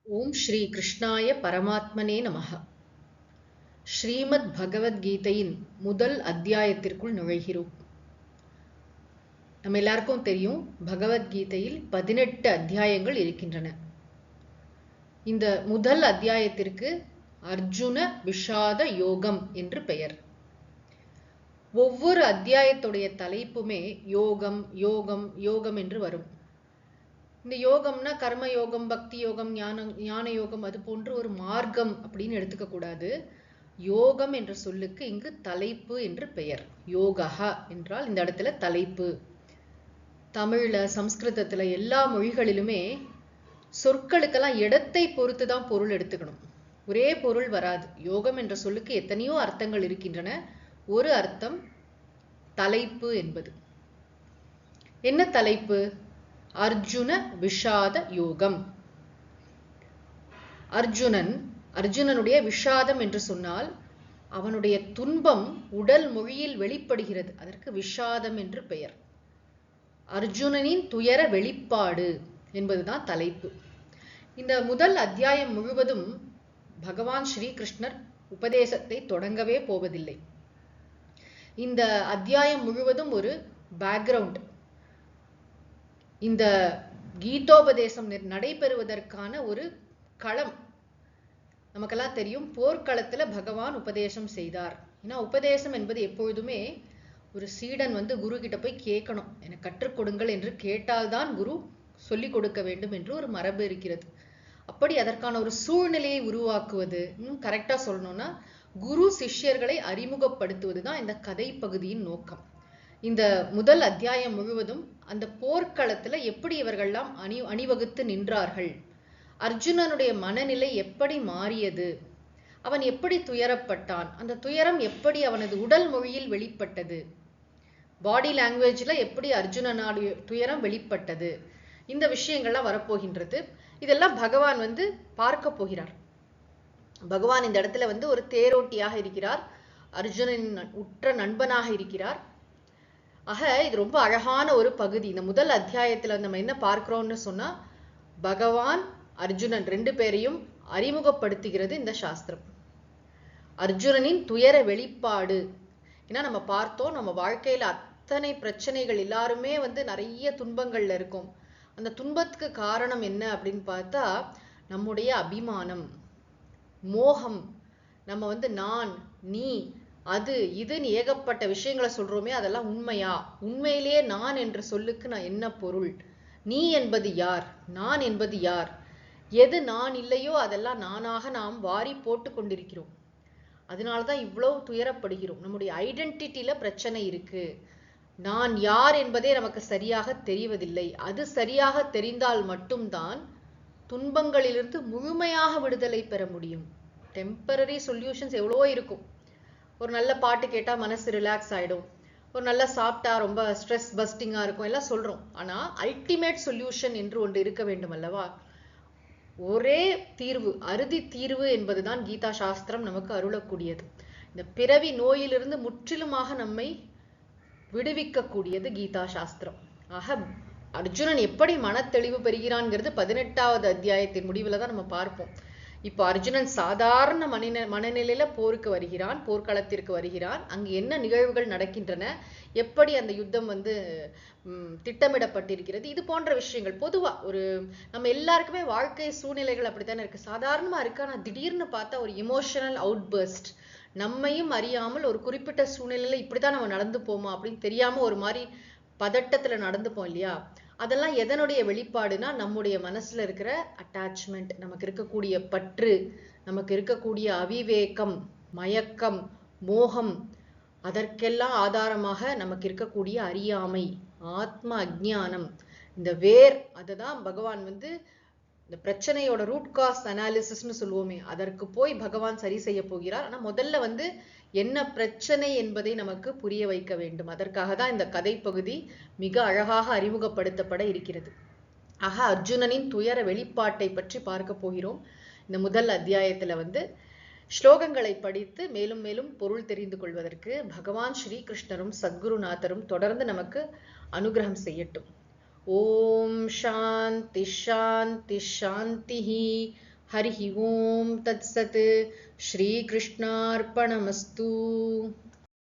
ஓம் ஸ்ரீ கிருஷ்ணாய பரமாத்மனே நமஹ. ஸ்ரீமத் பகவத்கீதையின் முதல் அத்தியாயத்திற்குள் நுழைகிறோம். நம்ம எல்லாருக்கும் தெரியும், பகவத்கீதையில் 18 அத்தியாயங்கள் இருக்கின்றன. இந்த முதல் அத்தியாயத்திற்கு அர்ஜுன விஷாத யோகம் என்று பெயர். ஒவ்வொரு அத்தியாயத்துடைய தலைப்புமே யோகம் யோகம் யோகம் என்று வரும். இந்த யோகம்னா கர்ம யோகம், பக்தி யோகம், ஞான யோகம், அது போன்று ஒரு மார்க்கம் அப்படின்னு எடுத்துக்க கூடாது. யோகம் என்ற சொல்லுக்கு இங்கு தலைப்பு என்று பெயர். யோகா என்றால் இந்த இடத்துல தலைப்பு. தமிழ்ல, சம்ஸ்கிருதத்துல, எல்லா மொழிகளிலுமே சொற்களுக்கெல்லாம் இடத்தை பொறுத்து தான் பொருள் எடுத்துக்கணும். ஒரே பொருள் வராது. யோகம் என்ற சொல்லுக்கு எத்தனையோ அர்த்தங்கள் இருக்கின்றன. ஒரு அர்த்தம் தலைப்பு என்பது. என்ன தலைப்பு? அர்ஜுன விஷாத யோகம். அர்ஜுனனுடைய விஷாதம் என்று சொன்னால் அவனுடைய துன்பம் உடல் மொழியில் வெளிப்படுகிறது. அதற்கு விஷாதம் என்று பெயர். அர்ஜுனனின் துயர வெளிப்பாடு என்பதுதான் தலைப்பு. இந்த முதல் அத்தியாயம் முழுவதும் பகவான் ஸ்ரீகிருஷ்ணர் உபதேசத்தை தொடங்கவே போவதில்லை. இந்த அத்தியாயம் முழுவதும் ஒரு பேக்ரவுண்ட். இந்த கீதோபதேசம் நடைபெறுவதற்கான ஒரு களம். நமக்கெல்லாம் தெரியும், போர்க்களத்துல பகவான் உபதேசம் செய்தார். ஏன்னா உபதேசம் என்பது எப்பொழுதுமே ஒரு சீடன் குரு கிட்ட போய் கேட்கணும், எனக்கு கற்றுக் கொடுங்கள் என்று கேட்டால்தான் குரு சொல்லிக் கொடுக்க வேண்டும் என்று ஒரு மரபு இருக்கிறது. அப்படி அதற்கான ஒரு சூழ்நிலையை உருவாக்குவது, கரெக்டா சொல்லணும்னா குரு சிஷ்யர்களை அறிமுகப்படுத்துவதுதான் இந்த கதை பகுதியின் நோக்கம். இந்த முதல் அத்தியாயம் முழுவதும் அந்த போர்க்களத்துல எப்படி இவர்கள்லாம் அணிவகுத்து நின்றார்கள், அர்ஜுனனுடைய மனநிலை எப்படி மாறியது, அவன் எப்படி துயரப்பட்டான், அந்த துயரம் எப்படி அவனது உடல் மொழியில் வெளிப்பட்டது, பாடி லாங்குவேஜ்ல எப்படி அர்ஜுனனுடைய துயரம் வெளிப்பட்டது, இந்த விஷயங்கள்லாம் வரப்போகின்றது. இதெல்லாம் பகவான் பார்க்க போகிறார். பகவான் இந்த இடத்துல ஒரு தேரோட்டியாக இருக்கிறார், அர்ஜுனனின் உற்ற நண்பனாக இருக்கிறார். ஆக இது ரொம்ப அழகான ஒரு பகுதி. இந்த முதல் அத்தியாயத்துல நம்ம என்ன பார்க்கிறோம்னு சொன்னா, பகவான் அர்ஜுனன் ரெண்டு பேரையும் அறிமுகப்படுத்துகிறது இந்த சாஸ்திரம். அர்ஜுனனின் துயர வெளிப்பாடு. ஏன்னா நம்ம பார்த்தோம், நம்ம வாழ்க்கையில அத்தனை பிரச்சனைகள், எல்லாருமே நிறைய துன்பங்கள்ல இருக்கும். அந்த துன்பத்துக்கு காரணம் என்ன அப்படின்னு பார்த்தா, நம்முடைய அபிமானம், மோகம். நம்ம நான், நீ, அது இதுன்னு ஏகப்பட்ட விஷயங்களை சொல்றோமே, அதெல்லாம் உண்மையா? உண்மையிலேயே நான் என்ற சொல்லுக்கு நான் என்ன பொருள்? நீ என்பது யார்? நான் என்பது யார்? எது நான் இல்லையோ அதெல்லாம் நானாக நாம் வாரி போட்டு கொண்டிருக்கிறோம். அதனாலதான் இவ்வளவு துயரப்படுகிறோம். நம்முடைய ஐடென்டிட்டியில பிரச்சனை இருக்கு. நான் யார் என்பதே நமக்கு சரியாக தெரிவதில்லை. அது சரியாக தெரிந்தால் மட்டும்தான் துன்பங்களிலிருந்து முழுமையாக விடுதலை பெற முடியும். டெம்பரரி சொல்யூஷன்ஸ் எவ்வளவோ இருக்கும். ஒரு நல்ல பாட்டு கேட்டா மனசு ரிலாக்ஸ் ஆயிடும், ஒரு நல்லா சாப்பிட்டா ரொம்ப ஸ்ட்ரெஸ் பஸ்டிங்கா இருக்கும், எல்லாம் சொல்றோம். ஆனா அல்டிமேட் சொல்யூஷன் என்று ஒன்று இருக்க வேண்டும் அல்லவா? ஒரே தீர்வு, அறுதி தீர்வு என்பதுதான் கீதா சாஸ்திரம் நமக்கு அருளக்கூடியது. இந்த பிறவி நோயிலிருந்து முற்றிலுமாக நம்மை விடுவிக்கக்கூடியது கீதா சாஸ்திரம். ஆக அர்ஜுனன் எப்படி மனத்தெளிவு பெறுகிறான்ங்கிறது 18வது அத்தியாயத்தின் முடிவுல தான் நம்ம பார்ப்போம். இப்போ அர்ஜுனன் சாதாரண மனநிலையில போருக்கு வருகிறான், போர்க்களத்திற்கு வருகிறான். அங்கு என்ன நிகழ்வுகள் நடக்கின்றன, எப்படி அந்த யுத்தம் திட்டமிடப்பட்டிருக்கிறது, இது போன்ற விஷயங்கள். பொதுவா ஒரு நம்ம எல்லாருக்குமே வாழ்க்கை சூழ்நிலைகள் அப்படித்தானே இருக்கு. சாதாரணமா இருக்கு, ஆனா திடீர்னு பார்த்தா ஒரு இமோஷனல் அவுட்பர்ஸ்ட், நம்மையும் அறியாமல் ஒரு குறிப்பிட்ட சூழ்நிலையில இப்படித்தான் நம்ம நடந்து போமா அப்படின்னு தெரியாம ஒரு மாதிரி பதட்டத்துல நடந்துப்போம் இல்லையா? அதெல்லாம் எதனுடைய வெளிப்பாடுனா, நம்முடைய மனசுல இருக்கிற அட்டாச்மெண்ட், நமக்கு இருக்கக்கூடிய பற்று, நமக்கு இருக்கக்கூடிய அவிவேகம், மயக்கம், மோகம், அதற்கெல்லாம் ஆதாரமாக நமக்கு இருக்கக்கூடிய அறியாமை, ஆத்ம அஜ்ஞானம், இந்த வேர். அதுதான் பகவான் இந்த பிரச்சனையோட ரூட் காஸ் அனாலிசிஸ்னு சொல்லுவோமே, அதற்கு போய் பகவான் சரி செய்ய போகிறார். ஆனா முதல்ல என்ன பிரச்சனை என்பதை நமக்கு புரிய வைக்க வேண்டும். அதற்காக தான் இந்த கதை பகுதி மிக அழகாக அறிமுகப்படுத்தப்பட இருக்கிறது. ஆக அர்ஜுனனின் துயர வெளிப்பாட்டை பற்றி பார்க்க போகிறோம். இந்த முதல் அத்தியாயத்துல ஸ்லோகங்களை படித்து மேலும் மேலும் பொருள் தெரிந்து கொள்வதற்கு பகவான் ஸ்ரீகிருஷ்ணரும் சத்குருநாதரும் தொடர்ந்து நமக்கு அனுகிரகம் செய்யட்டும். ஓம் சாந்தி ஷாந்தி ஷாந்தி. ஹரிஹி ஓம் தத்சத். ஸ்ரீகிருஷ்ணார்ப்பணமஸ்து.